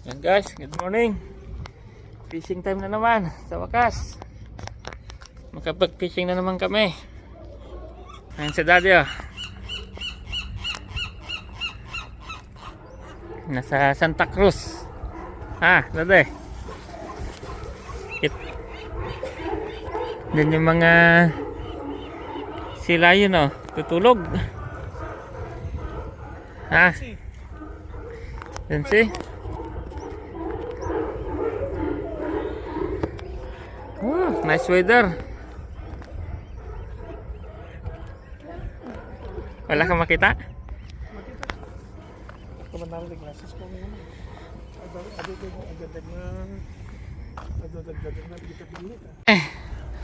Yan guys, good morning. Fishing time na naman sa wakas. Makapag-fishing na naman kami. Ayan si Daddy oh. Nasa Santa Cruz. Daddy. Yan yung mga sila yun oh, tutulog. Yan si. Nice weather. Wala kang makita?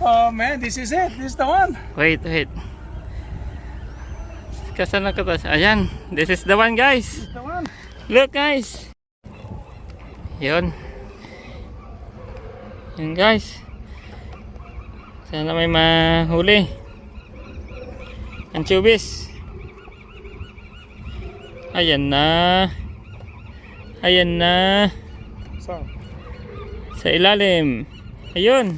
Oh man, this is it. This is the one. Wait. Kasan na katas? Ayan, this is the one guys. This is the one. Look guys. Yun guys. Sana may mahuli. Anchovies. Ayan na. Sa ilalim. Ayun.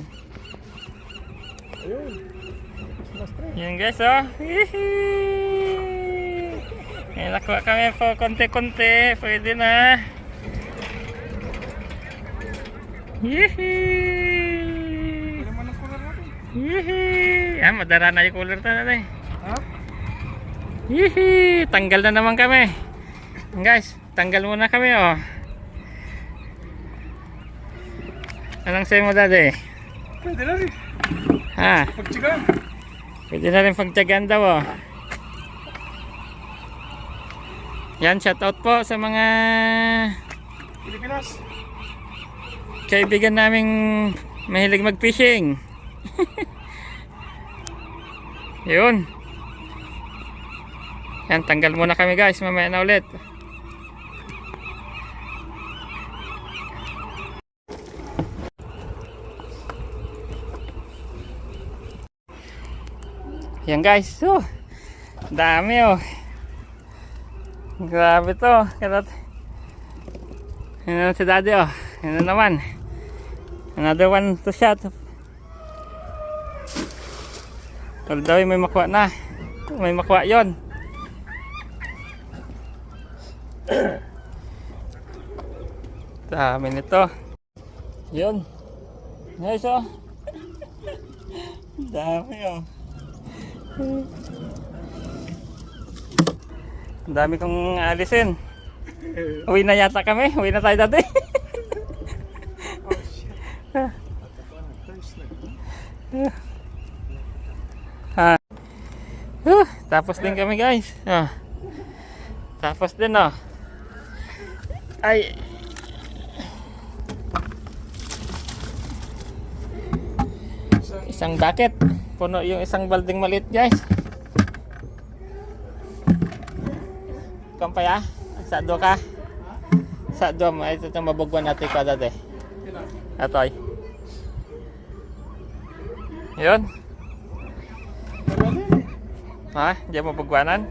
Yan guys oh. May nakuha kami po konti-konti. Pwede na. Madara na yung cooler na eh. Tanggal na naman kami. Guys, tanggal muna kami oh. Anong say mo Daddy? Pwede na rin. Pagtsagaan. Pwede na rin pagtsagaan daw oh. Yan, shout out po sa mga Pilipinas. Kaibigan naming mahilig mag-fishing. Yun. Yan, tanggal muna kami guys. Mamaya na ulit. Yan guys. Dami oh. Grabe to. Yan si Daddy oh. Yan na naman. Another one to shot. Although may makuha na. May makuha yon. Dami nito. Yun. Nice oh. Dami oh. Dami kong alisin. Uwi na yata kami. Uwi na tayo dati. Tapos din kami guys. Tapos din oh. Ay. Isang bucket. Puno yung isang balding maliit guys. Kampay Sado ka. Sado mo. Ito itong mabugwan natin ko dati. Atoy. Yun. Diyan mabugwanan.